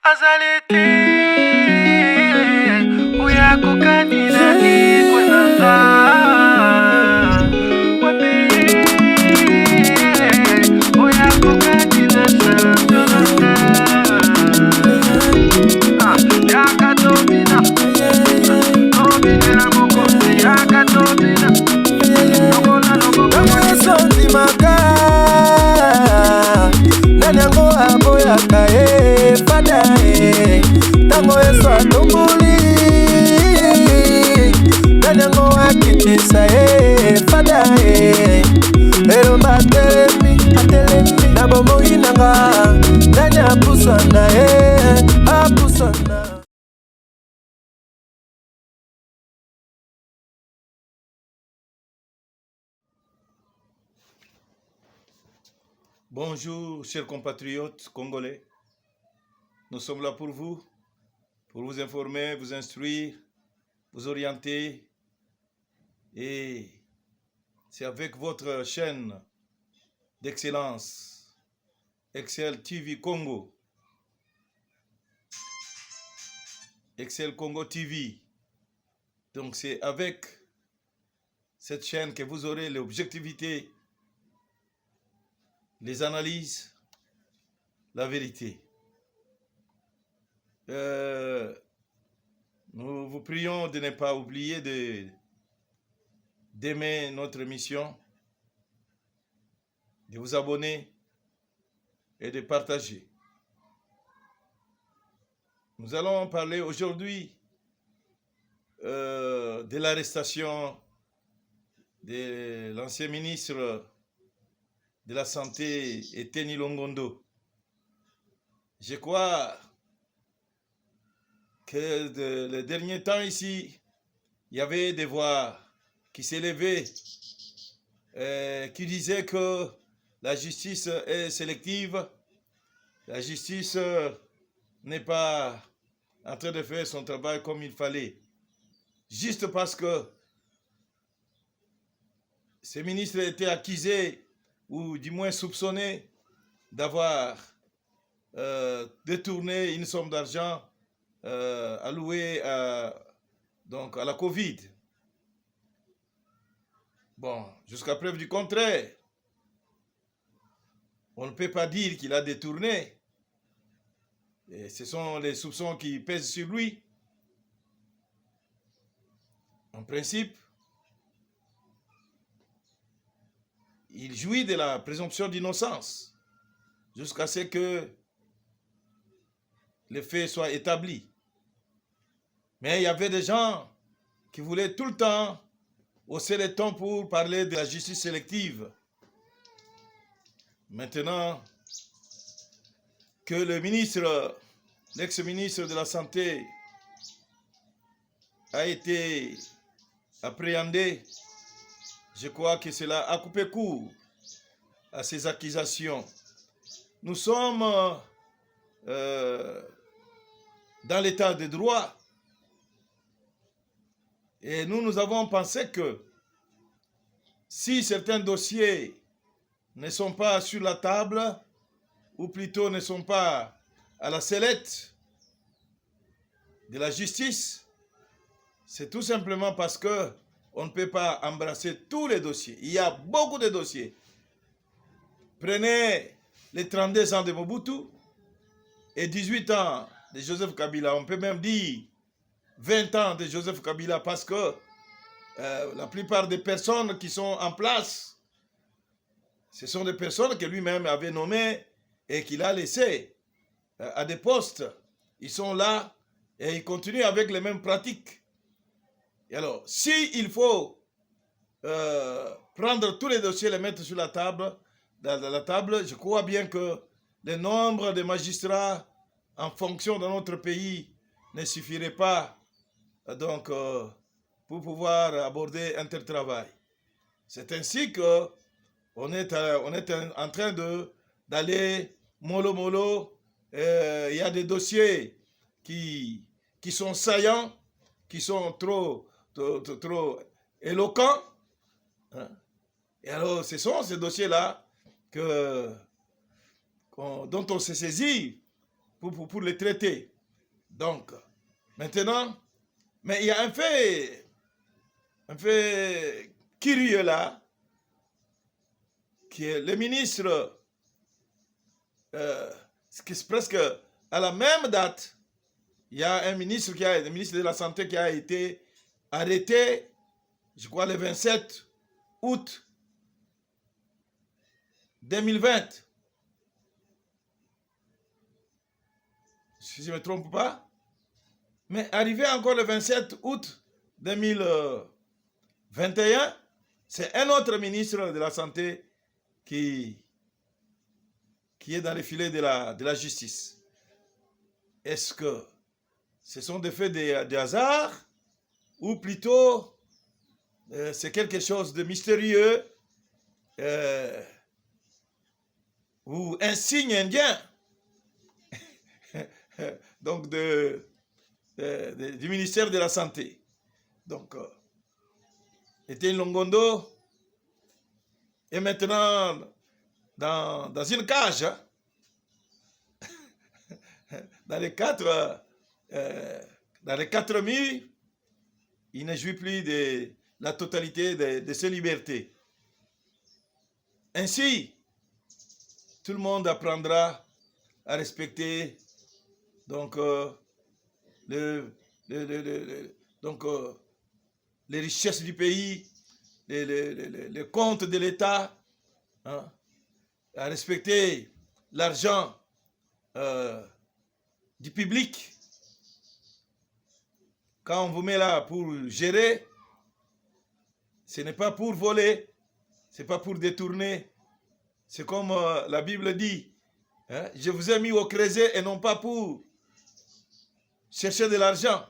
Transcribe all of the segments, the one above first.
Azalete uyako kanina ikwenanga wapi uyako kanina sanjolanga yakatomina tomina mukosi yakatomina lokola lokola sonzi maka nanyango aboyaka fada tango eso atumbuli nanyango akitisa fada elomba atelemi na bomoi nanga nanya apusana apusana. Bonjour, chers compatriotes congolais. Nous sommes là pour vous informer, vous instruire, vous orienter. Et c'est avec votre chaîne d'excellence, Excel TV Congo, Excel Congo TV. Donc c'est avec cette chaîne que vous aurez l'objectivité, les analyses, la vérité. Nous vous prions de ne pas oublier d'aimer notre émission, de vous abonner et de partager. Nous allons parler aujourd'hui de l'arrestation de l'ancien ministre de la Santé, Eteni Longondo. Je crois que les derniers temps ici, il y avait des voix qui s'élevaient, qui disaient que la justice est sélective, la justice n'est pas en train de faire son travail comme il fallait, juste parce que ces ministres étaient accusés ou du moins soupçonnés d'avoir détourné une somme d'argent allouée donc à la Covid. Bon, jusqu'à preuve du contraire, on ne peut pas dire qu'il a détourné. Et ce sont les soupçons qui pèsent sur lui. En principe, il jouit de la présomption d'innocence jusqu'à ce que les faits soient établis. Mais il y avait des gens qui voulaient tout le temps hausser les tons pour parler de la justice sélective. Maintenant que le ministre, l'ex-ministre de la Santé a été appréhendé, je crois que cela a coupé court à ces accusations. Nous sommes dans l'état de droit et nous avons pensé que si certains dossiers ne sont pas sur la table, ou plutôt ne sont pas à la sellette de la justice, c'est tout simplement parce que on ne peut pas embrasser tous les dossiers. Il y a beaucoup de dossiers. Prenez les 32 ans de Mobutu et 18 ans de Joseph Kabila. On peut même dire 20 ans de Joseph Kabila parce que la plupart des personnes qui sont en place, ce sont des personnes que lui-même avait nommées et qu'il a laissées à des postes. Ils sont là et ils continuent avec les mêmes pratiques. Et alors, s'il faut prendre tous les dossiers et les mettre sur la table, je crois bien que le nombre de magistrats en fonction de notre pays ne suffirait pas donc, pour pouvoir aborder un tel travail. C'est ainsi qu'on est en train d'aller mollo. Il y a des dossiers qui sont saillants, qui sont trop éloquents. Et alors, ce sont ces dossiers-là dont on s'est saisi pour les traiter. Donc, maintenant, mais il y a un fait curieux là, qui est le ministre, c'est presque à la même date, il y a un ministre le ministre de la Santé qui a été arrêté, je crois le 27 août 2020. Si je ne me trompe pas. Mais arrivé encore le 27 août 2021, c'est un autre ministre de la Santé qui est dans les filets de la justice. Est-ce que ce sont des faits de hasard ou plutôt c'est quelque chose de mystérieux ou un signe indien donc du ministère de la Santé. Donc, Etienne Longondo est maintenant dans une cage, hein? dans les quatre murs, il ne jouit plus de la totalité de ses libertés. Ainsi, tout le monde apprendra à respecter donc, les richesses du pays, les comptes de l'État, hein, à respecter l'argent du public. Quand on vous met là pour gérer, ce n'est pas pour voler, ce n'est pas pour détourner. C'est comme la Bible dit, hein, je vous ai mis au creuset et non pas pour chercher de l'argent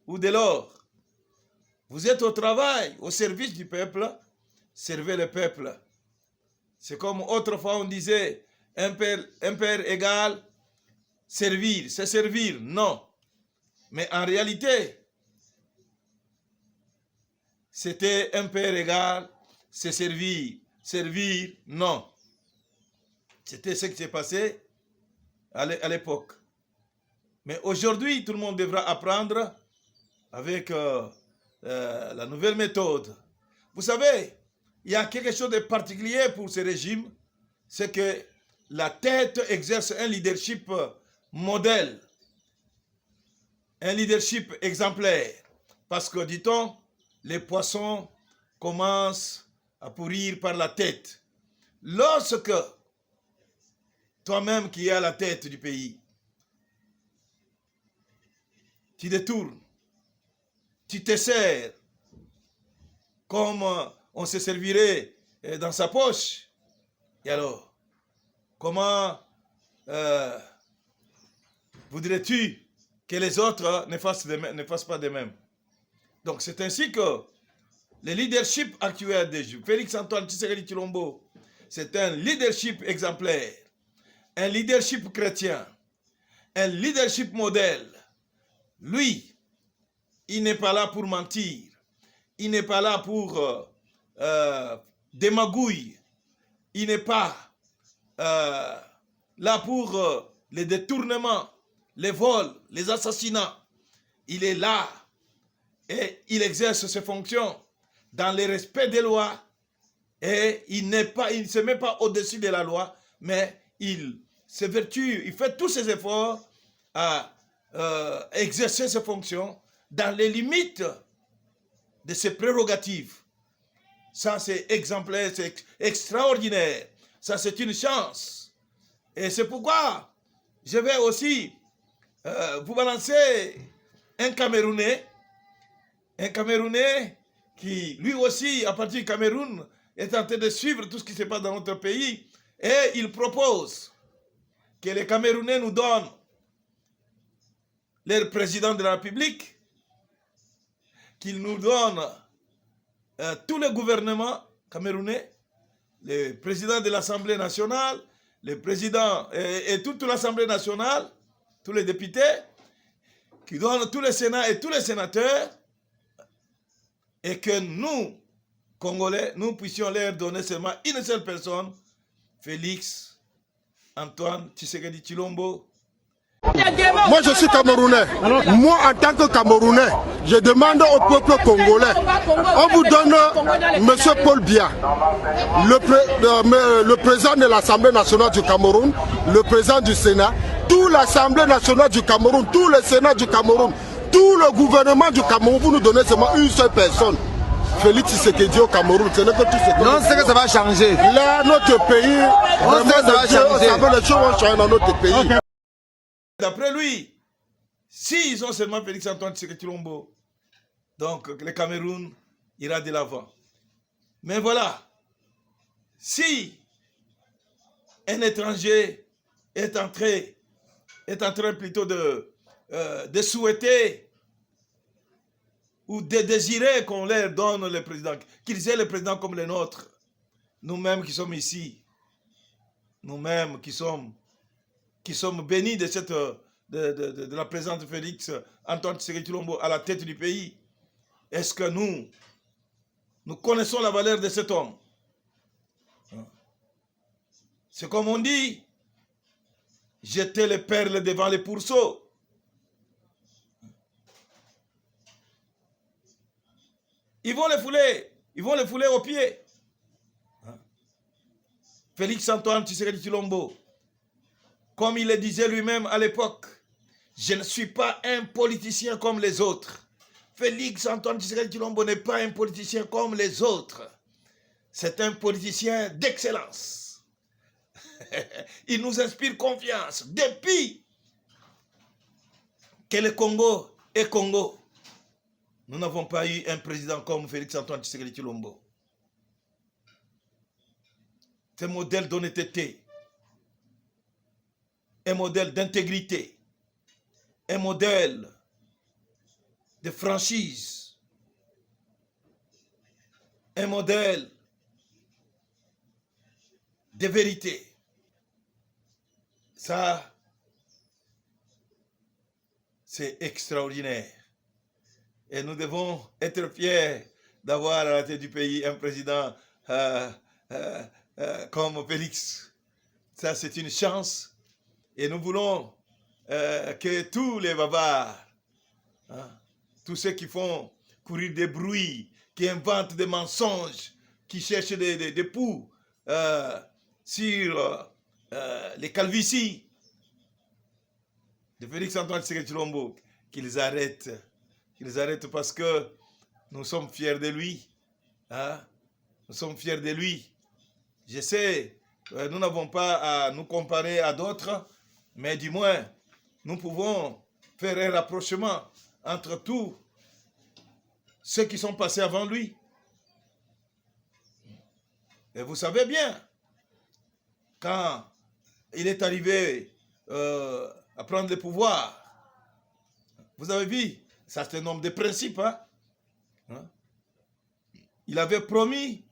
ou de l'or. Vous êtes au travail, au service du peuple, servez le peuple. C'est comme autrefois on disait, un père égal, servir, c'est servir, non. Mais en réalité, c'était un père égal, c'est servir, servir, non. C'était ce qui s'est passé à l'époque. Mais aujourd'hui, tout le monde devra apprendre avec la nouvelle méthode. Vous savez, il y a quelque chose de particulier pour ce régime, c'est que la tête exerce un leadership modèle, un leadership exemplaire. Parce que, dit-on, les poissons commencent à pourrir par la tête. Lorsque toi-même qui es à la tête du pays, tu détournes, tu te sers comme on se servirait dans sa poche. Et alors, comment voudrais-tu que les autres ne fassent pas de même? Donc c'est ainsi que le leadership actuel de Félix-Antoine Tshisekedi Tshilombo, c'est un leadership exemplaire, un leadership chrétien, un leadership modèle. Lui, il n'est pas là pour mentir, il n'est pas là pour démagouiller, il n'est pas là pour les détournements, les vols, les assassinats. Il est là et il exerce ses fonctions dans le respect des lois et il ne se met pas au-dessus de la loi, mais il s'évertue, il fait tous ses efforts à exercer ses fonctions dans les limites de ses prérogatives. Ça, c'est exemplaire, c'est extraordinaire. Ça, c'est une chance. Et c'est pourquoi je vais aussi vous balancer un Camerounais qui, lui aussi, à partir du Cameroun, est en train de suivre tout ce qui se passe dans notre pays. Et il propose que les Camerounais nous donnent leur président de la République, qu'il nous donne tout le gouvernement camerounais, le président de l'Assemblée nationale, le président et toute l'Assemblée nationale, tous les députés, qui donnent tout le Sénat et tous les sénateurs, et que nous, Congolais, nous puissions leur donner seulement une seule personne, Félix Antoine Tshisekedi Tshilombo, Moi, je suis Camerounais. Moi, en tant que Camerounais, je demande au peuple congolais. On vous donne M. Paul Biya, le président de l'Assemblée nationale du Cameroun, le président du Sénat, toute l'Assemblée nationale du Cameroun, tout le Sénat du Cameroun, tout le gouvernement du Cameroun. Vous nous donnez seulement une seule personne. Félix Tshisekedi au Cameroun, ce n'est que tout ce que... Non, c'est que ça va changer. Là, notre pays, on sait que ça va changer. Les choses vont changer dans notre pays. Okay. D'après lui, s'ils ont seulement Félix-Antoine Tshisekedi Tshilombo, donc le Cameroun ira de l'avant. Mais voilà, si un étranger est en train plutôt de souhaiter ou de désirer qu'on leur donne le président, qu'ils aient le président comme le nôtre, nous-mêmes qui sommes ici, nous-mêmes qui sommes bénis de, de la présence de Félix Antoine Tshisekedi Tshilombo à la tête du pays, est-ce que nous connaissons la valeur de cet homme? C'est comme on dit, jeter les perles devant les pourceaux. Ils vont les fouler aux pieds. Félix Antoine Tshisekedi Tshilombo, comme il le disait lui-même à l'époque, je ne suis pas un politicien comme les autres. Félix Antoine Tshisekedi Tshilombo n'est pas un politicien comme les autres. C'est un politicien d'excellence. Il nous inspire confiance. Depuis que le Congo est Congo, nous n'avons pas eu un président comme Félix Antoine Tshisekedi Tshilombo. C'est un modèle d'honnêteté, un modèle d'intégrité, un modèle de franchise, un modèle de vérité. Ça, c'est extraordinaire. Et nous devons être fiers d'avoir à la tête du pays un président comme Félix. Ça, c'est une chance. Et nous voulons que tous les bavards, tous ceux qui font courir des bruits, qui inventent des mensonges, qui cherchent des poux sur les calvities de Félix Antoine Tshisekedi Tshilombo, qu'ils arrêtent. Qu'ils arrêtent parce que nous sommes fiers de lui. Nous sommes fiers de lui. Je sais, nous n'avons pas à nous comparer à d'autres, mais du moins, nous pouvons faire un rapprochement entre tous ceux qui sont passés avant lui. Et vous savez bien, quand il est arrivé à prendre le pouvoir, vous avez vu, ça c'est un homme de principe. Il avait promis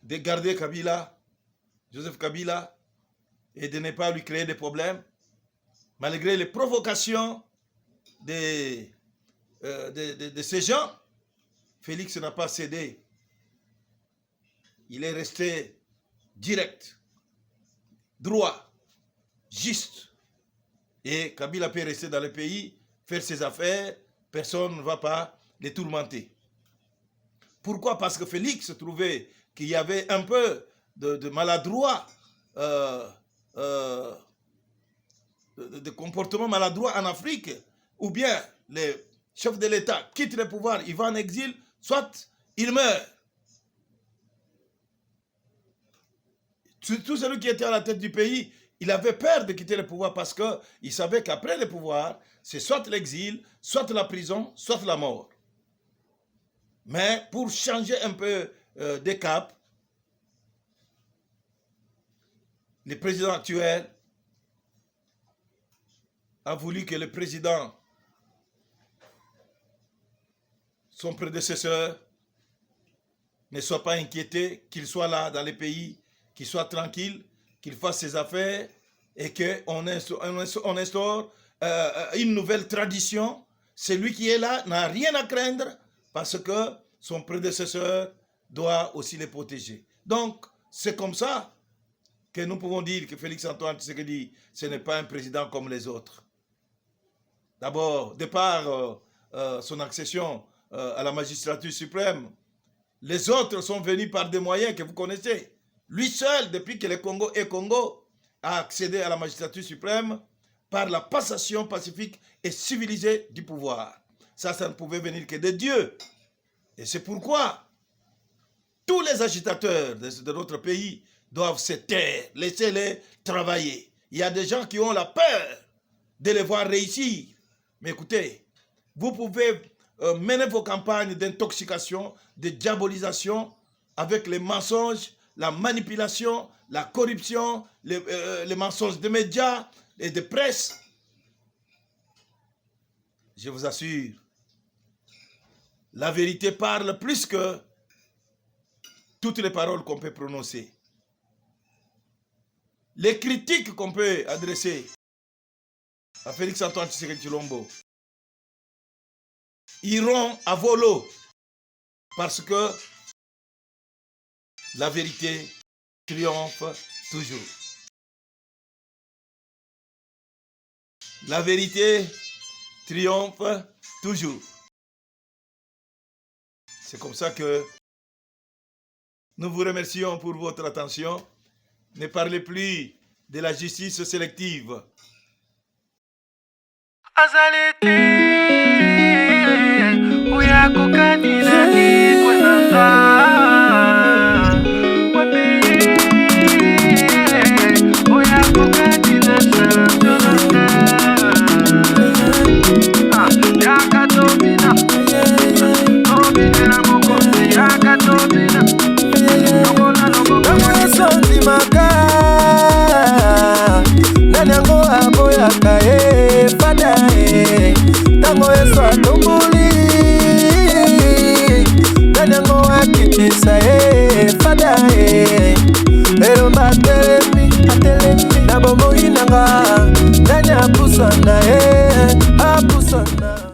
de garder Kabila, Joseph Kabila, et de ne pas lui créer des problèmes, malgré les provocations de ces gens. Félix n'a pas cédé. Il est resté direct, droit, juste. Et Kabila peut rester dans le pays, faire ses affaires, personne ne va pas les tourmenter. Pourquoi? Parce que Félix trouvait qu'il y avait un peu de maladroit, de comportement maladroit en Afrique, ou bien les chefs de l'État quittent le pouvoir, ils vont en exil, soit ils meurent. Tout celui qui était à la tête du pays, il avait peur de quitter le pouvoir parce qu'il savait qu'après le pouvoir, c'est soit l'exil, soit la prison, soit la mort. Mais pour changer un peu de cap, le président actuel a voulu que le président, son prédécesseur, ne soit pas inquiété, qu'il soit là dans les pays, qu'il soit tranquille, qu'il fasse ses affaires et qu'on instaure une nouvelle tradition. Celui qui est là n'a rien à craindre parce que son prédécesseur doit aussi les protéger. Donc, c'est comme ça que nous pouvons dire que Félix-Antoine Tshisekedi, ce n'est pas un président comme les autres. D'abord, de par son accession à la magistrature suprême, les autres sont venus par des moyens que vous connaissez. Lui seul, depuis que le Congo est Congo, a accédé à la magistrature suprême par la passation pacifique et civilisée du pouvoir. Ça ne pouvait venir que de Dieu. Et c'est pourquoi tous les agitateurs de notre pays doivent se taire, laissez-les travailler. Il y a des gens qui ont la peur de les voir réussir. Mais écoutez, vous pouvez mener vos campagnes d'intoxication, de diabolisation avec les mensonges, la manipulation, la corruption, les mensonges des médias et de presse. Je vous assure, la vérité parle plus que toutes les paroles qu'on peut prononcer. Les critiques qu'on peut adresser à Félix-Antoine Tshisekedi Tshilombo iront à volo parce que la vérité triomphe toujours. La vérité triomphe toujours. C'est comme ça que nous vous remercions pour votre attention. Ne parlez plus de la justice sélective. Tango yeso atomboli Nanyango akitisa fada Elomba atelemi Na bomo inanga Nanya apusana apusana